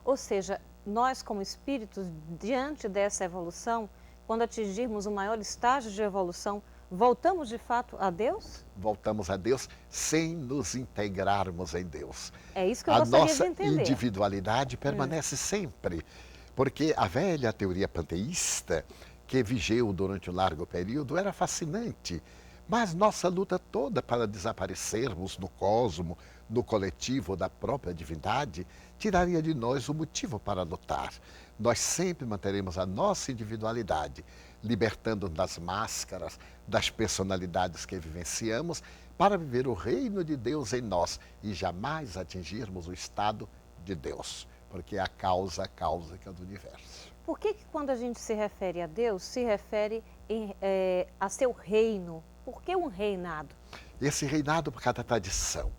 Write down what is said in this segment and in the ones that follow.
Ou seja, nós como espíritos, diante dessa evolução, quando atingirmos o maior estágio de evolução, voltamos de fato a Deus? Voltamos a Deus sem nos integrarmos em Deus. É isso que eu A gostaria de nossa entender. individualidade permanece sempre, porque a velha teoria panteísta, que vigeu durante um largo período, era fascinante, mas nossa luta toda para desaparecermos no cosmo, no coletivo da própria divindade, tiraria de nós o motivo para lutar. Nós sempre manteremos a nossa individualidade, libertando-nos das máscaras, das personalidades que vivenciamos, para viver o reino de Deus em nós e jamais atingirmos o estado de Deus, porque é a causa cáusica do universo. Por que quando a gente se refere a Deus, se refere a seu reino? Por que um reinado? Esse reinado por cada tradição.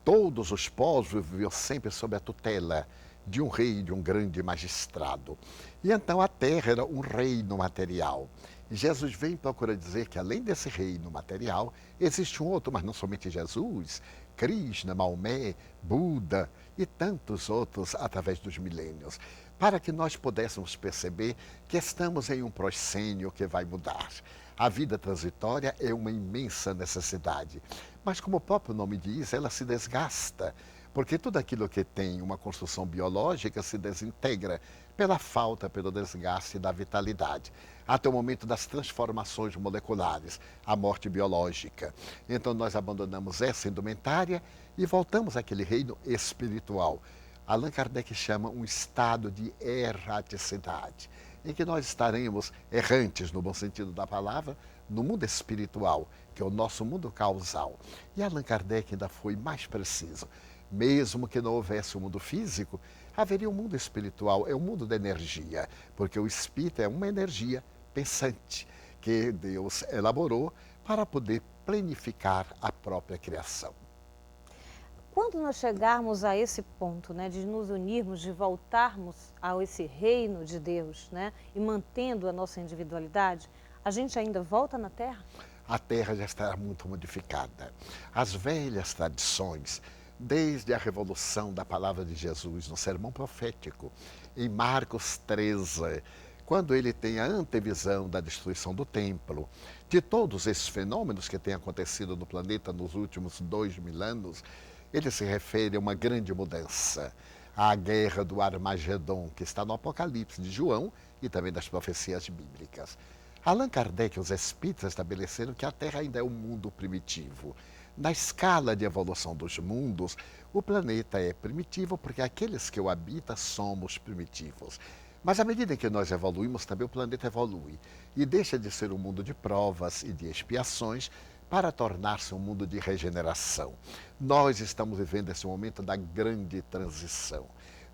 Todos os povos viviam sempre sob a tutela de um rei, de um grande magistrado. E então a terra era um reino material. E Jesus vem e procura dizer que além desse reino material, existe um outro, mas não somente Jesus, Krishna, Maomé, Buda e tantos outros através dos milênios, para que nós pudéssemos perceber que estamos em um proscênio que vai mudar. A vida transitória é uma imensa necessidade, mas como o próprio nome diz, ela se desgasta, porque tudo aquilo que tem uma construção biológica se desintegra pela falta, pelo desgaste da vitalidade, até o momento das transformações moleculares, a morte biológica. Então nós abandonamos essa indumentária e voltamos àquele reino espiritual. Allan Kardec chama um estado de erraticidade, em que nós estaremos errantes, no bom sentido da palavra, no mundo espiritual, que é o nosso mundo causal. E Allan Kardec ainda foi mais preciso. Mesmo que não houvesse o mundo físico, haveria um mundo espiritual, é o mundo da energia, porque o espírito é uma energia pensante que Deus elaborou para poder planificar a própria criação. Quando nós chegarmos a esse ponto, né, de nos unirmos, de voltarmos a esse reino de Deus, né, e mantendo a nossa individualidade, a gente ainda volta na Terra? A terra já estará muito modificada. As velhas tradições, desde a revolução da palavra de Jesus no sermão profético, em Marcos 13, quando ele tem a antevisão da destruição do templo, de todos esses fenômenos que têm acontecido no planeta nos últimos 2000 anos, ele se refere a uma grande mudança, à guerra do Armagedon, que está no Apocalipse de João e também das profecias bíblicas. Allan Kardec e os espíritos estabeleceram que a Terra ainda é um mundo primitivo. Na escala de evolução dos mundos, o planeta é primitivo porque aqueles que o habitam somos primitivos. Mas à medida que nós evoluímos, também o planeta evolui e deixa de ser um mundo de provas e de expiações para tornar-se um mundo de regeneração. Nós estamos vivendo esse momento da grande transição,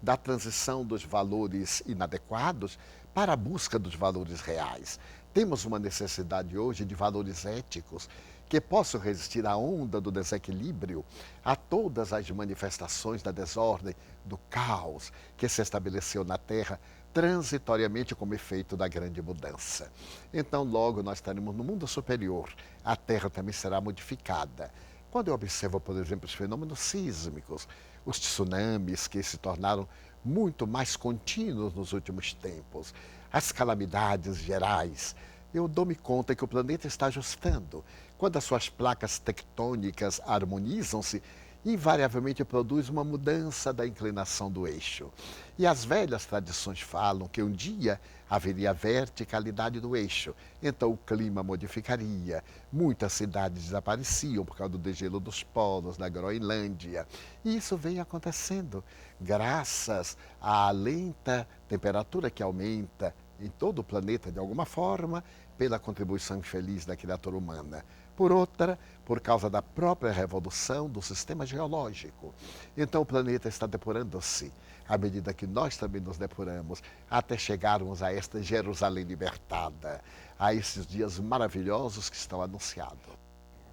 da transição dos valores inadequados para a busca dos valores reais. Temos uma necessidade hoje de valores éticos que possam resistir à onda do desequilíbrio, a todas as manifestações da desordem, do caos que se estabeleceu na Terra transitoriamente como efeito da grande mudança. Então, logo nós estaremos no mundo superior, a Terra também será modificada. Quando eu observo, por exemplo, os fenômenos sísmicos, os tsunamis que se tornaram muito mais contínuos nos últimos tempos, as calamidades gerais, eu dou-me conta que o planeta está ajustando. Quando as suas placas tectônicas harmonizam-se, invariavelmente produz uma mudança da inclinação do eixo. E as velhas tradições falam que um dia haveria verticalidade do eixo, então o clima modificaria, muitas cidades desapareciam por causa do degelo dos polos, da Groenlândia. E isso vem acontecendo graças à lenta temperatura que aumenta em todo o planeta de alguma forma, pela contribuição infeliz da criatura humana. Por outra, por causa da própria revolução do sistema geológico. Então o planeta está depurando-se, à medida que nós também nos depuramos, até chegarmos a esta Jerusalém libertada, a esses dias maravilhosos que estão anunciados.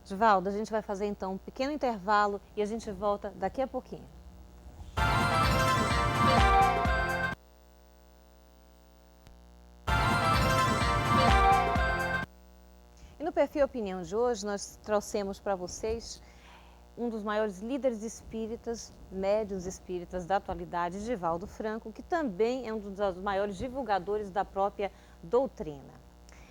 Osvaldo, a gente vai fazer então um pequeno intervalo e a gente volta daqui a pouquinho. E no Perfil Opinião de hoje, nós trouxemos para vocês um dos maiores líderes espíritas, médiuns espíritas da atualidade, Divaldo Franco, que também é um dos maiores divulgadores da própria doutrina.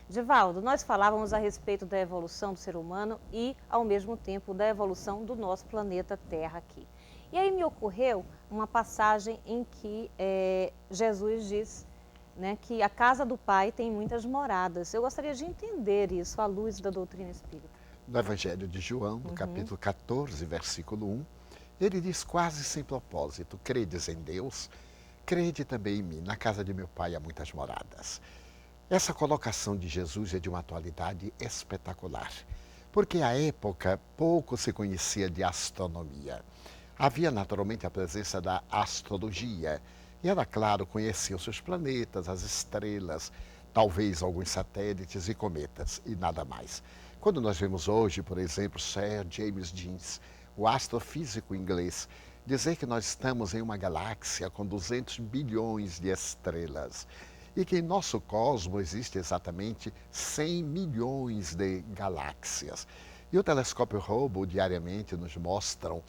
Divaldo, nós falávamos a respeito da evolução do ser humano e, ao mesmo tempo, da evolução do nosso planeta Terra aqui. E aí me ocorreu uma passagem em que Jesus diz, né, que a casa do Pai tem muitas moradas. Eu gostaria de entender isso à luz da doutrina espírita. No Evangelho de João, no capítulo 14, versículo 1, ele diz quase sem propósito: credes em Deus, crede também em mim. Na casa de meu Pai há muitas moradas. Essa colocação de Jesus é de uma atualidade espetacular, porque à época pouco se conhecia de astronomia. Havia naturalmente a presença da astrologia, e era claro, conheciam-se os planetas, as estrelas, talvez alguns satélites e cometas, e nada mais. Quando nós vemos hoje, por exemplo, Sir James Jeans, o astrofísico inglês, dizer que nós estamos em uma galáxia com 200 bilhões de estrelas, e que em nosso cosmos existe exatamente 100 milhões de galáxias. E o telescópio Hubble diariamente nos mostram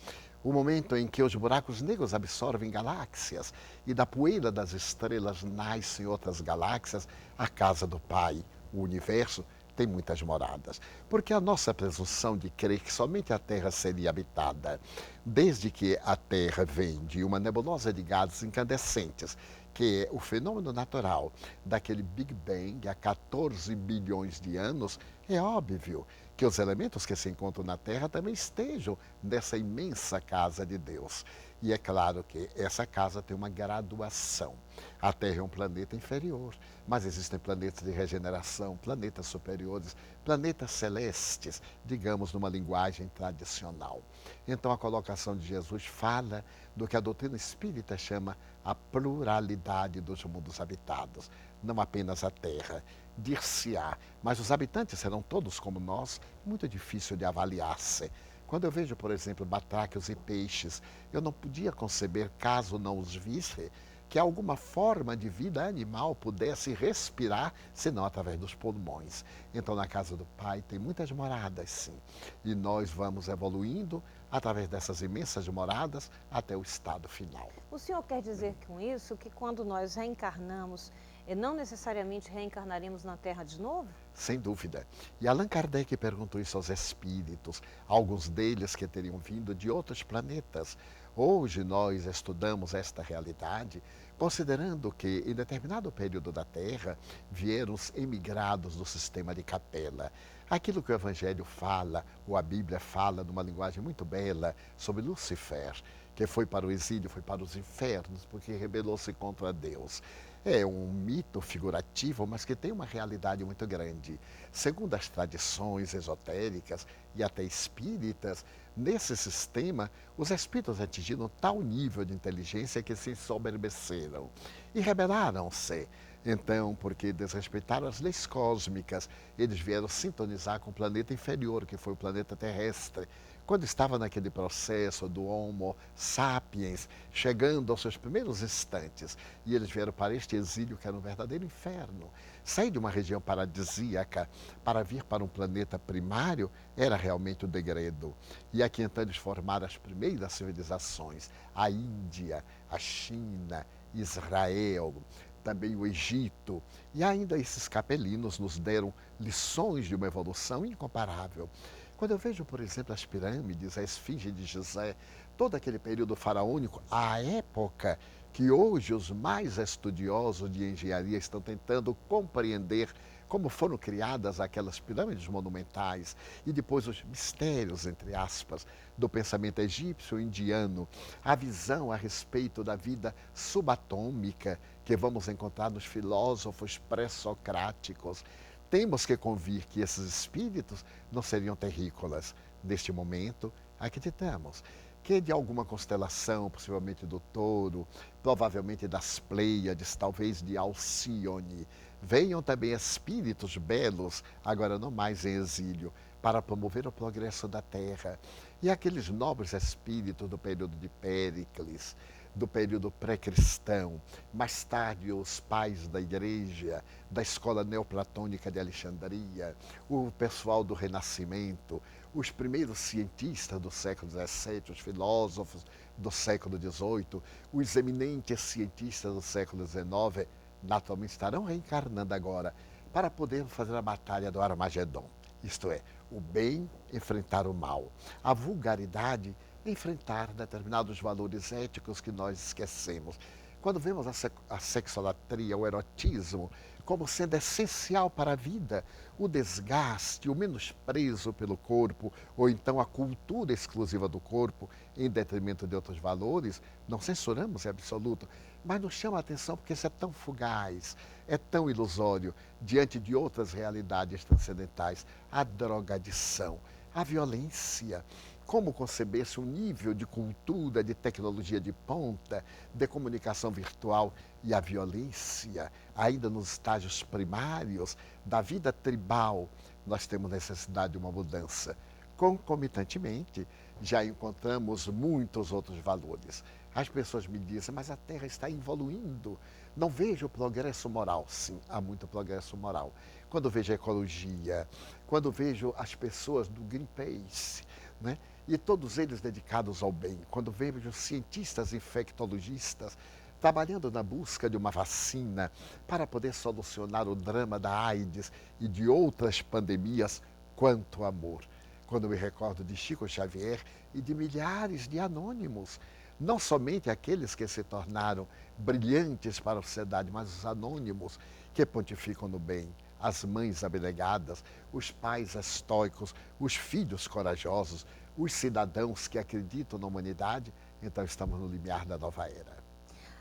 o momento em que os buracos negros absorvem galáxias e da poeira das estrelas nascem outras galáxias, a casa do Pai, o universo, tem muitas moradas. Porque a nossa presunção de crer que somente a Terra seria habitada, desde que a Terra vem de uma nebulosa de gases incandescentes, que é o fenômeno natural daquele Big Bang há 14 bilhões de anos, é óbvio que os elementos que se encontram na Terra também estejam nessa imensa casa de Deus. E é claro que essa casa tem uma graduação. A Terra é um planeta inferior, mas existem planetas de regeneração, planetas superiores, planetas celestes, digamos numa linguagem tradicional. Então a colocação de Jesus fala do que a doutrina espírita chama a pluralidade dos mundos habitados, não apenas a Terra. Dir-se-á, mas os habitantes serão todos como nós, muito difícil de avaliar-se. Quando eu vejo, por exemplo, batráquios e peixes, eu não podia conceber, caso não os visse, que alguma forma de vida animal pudesse respirar, senão através dos pulmões. Então, na casa do Pai tem muitas moradas, sim. E nós vamos evoluindo através dessas imensas moradas até o estado final. O senhor quer dizer com isso que quando nós reencarnamos, não necessariamente reencarnaremos na Terra de novo? Sem dúvida. E Allan Kardec perguntou isso aos espíritos, alguns deles que teriam vindo de outros planetas. Hoje nós estudamos esta realidade, considerando que em determinado período da Terra vieram os emigrados do sistema de Capela. Aquilo que o Evangelho fala, ou a Bíblia fala, numa linguagem muito bela, sobre Lúcifer, que foi para o exílio, foi para os infernos, porque rebelou-se contra Deus. É um mito figurativo, mas que tem uma realidade muito grande. Segundo as tradições esotéricas e até espíritas, nesse sistema, os espíritos atingiram tal nível de inteligência que se ensoberbeceram e rebelaram-se. Então, porque desrespeitaram as leis cósmicas, eles vieram sintonizar com o planeta inferior, que foi o planeta terrestre. Quando estava naquele processo do Homo sapiens, chegando aos seus primeiros instantes, e eles vieram para este exílio que era um verdadeiro inferno. Sair de uma região paradisíaca para vir para um planeta primário era realmente o degredo. E aqui então eles formaram as primeiras civilizações, a Índia, a China, Israel, também o Egito, e ainda esses capelinos nos deram lições de uma evolução incomparável. Quando eu vejo, por exemplo, as pirâmides, a esfinge de Gizé, todo aquele período faraônico, a época que hoje os mais estudiosos de engenharia estão tentando compreender como foram criadas aquelas pirâmides monumentais e depois os mistérios, entre aspas, do pensamento egípcio-indiano, a visão a respeito da vida subatômica que vamos encontrar nos filósofos pré-socráticos. Temos que convir que esses espíritos não seriam terrícolas. Neste momento, acreditamos que de alguma constelação, possivelmente do Touro, provavelmente das Pleiades, talvez de Alcíone, venham também espíritos belos, agora não mais em exílio, para promover o progresso da Terra. E aqueles nobres espíritos do período de Péricles, do período pré-cristão, mais tarde os pais da igreja, da escola neoplatônica de Alexandria, o pessoal do Renascimento, os primeiros cientistas do século XVII, os filósofos do século XVIII, os eminentes cientistas do século XIX, naturalmente estarão reencarnando agora para poder fazer a batalha do Armagedon. Isto é, o bem enfrentar o mal, a vulgaridade enfrentar determinados valores éticos que nós esquecemos. Quando vemos a sexolatria, o erotismo, como sendo essencial para a vida, o desgaste, o menosprezo pelo corpo, ou então a cultura exclusiva do corpo, em detrimento de outros valores, não censuramos, é absoluto, mas nos chama a atenção porque isso é tão fugaz, é tão ilusório, diante de outras realidades transcendentais. A drogadição, a violência. Como conceber-se um nível de cultura, de tecnologia de ponta, de comunicação virtual e a violência, ainda nos estágios primários da vida tribal, nós temos necessidade de uma mudança. Concomitantemente, já encontramos muitos outros valores. As pessoas me dizem, mas a Terra está evoluindo. Não vejo progresso moral. Sim, há muito progresso moral. Quando vejo a ecologia, quando vejo as pessoas do Greenpeace, né? E todos eles dedicados ao bem, quando vejo cientistas infectologistas trabalhando na busca de uma vacina para poder solucionar o drama da AIDS e de outras pandemias, quanto amor. Quando me recordo de Chico Xavier e de milhares de anônimos, não somente aqueles que se tornaram brilhantes para a sociedade, mas os anônimos que pontificam no bem, as mães abnegadas, os pais estoicos, os filhos corajosos, os cidadãos que acreditam na humanidade. Então estamos no limiar da nova era.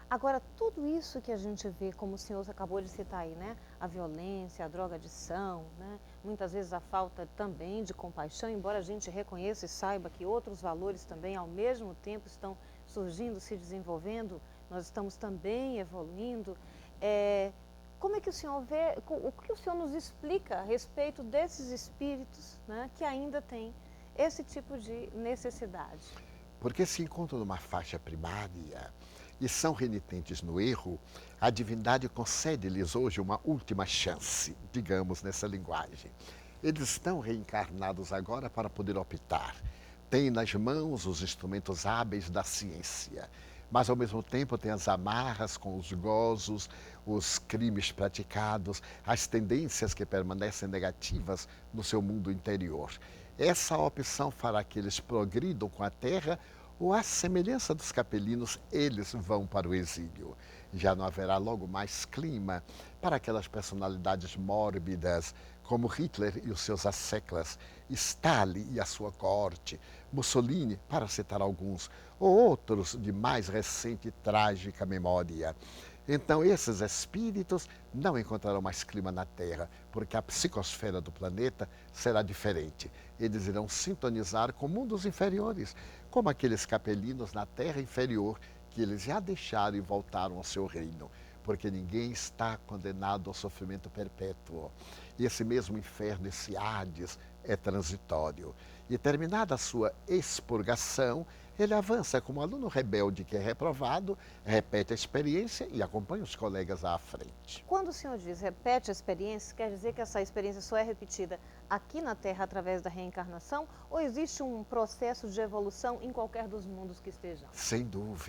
Agora, tudo isso que a gente vê, como o senhor acabou de citar aí, né? A violência, a drogadição, né? Muitas vezes a falta também de compaixão, embora a gente reconheça e saiba que outros valores também ao mesmo tempo estão surgindo, se desenvolvendo, nós estamos também evoluindo. Como é que o senhor vê, o que o senhor nos explica a respeito desses espíritos, né, que ainda têm esse tipo de necessidade? Porque se encontram numa faixa primária e são renitentes no erro, a divindade concede-lhes hoje uma última chance, digamos nessa linguagem. Eles estão reencarnados agora para poder optar. Têm nas mãos os instrumentos hábeis da ciência, mas ao mesmo tempo têm as amarras com os gozos, os crimes praticados, as tendências que permanecem negativas no seu mundo interior. Essa opção fará que eles progridam com a terra ou, à semelhança dos capelinos, eles vão para o exílio. Já não haverá logo mais clima para aquelas personalidades mórbidas como Hitler e os seus asseclas, Stalin e a sua coorte, Mussolini, para citar alguns, ou outros de mais recente e trágica memória. Então, esses espíritos não encontrarão mais clima na Terra, porque a psicosfera do planeta será diferente. Eles irão sintonizar com mundos inferiores, como aqueles capelinos na Terra inferior, que eles já deixaram e voltaram ao seu reino, porque ninguém está condenado ao sofrimento perpétuo. E esse mesmo inferno, esse Hades, é transitório. E terminada a sua expurgação, ele avança como aluno rebelde que é reprovado, repete a experiência e acompanha os colegas à frente. Quando o senhor diz repete a experiência, quer dizer que essa experiência só é repetida aqui na Terra através da reencarnação ou existe um processo de evolução em qualquer dos mundos que estejamos? Sem dúvida.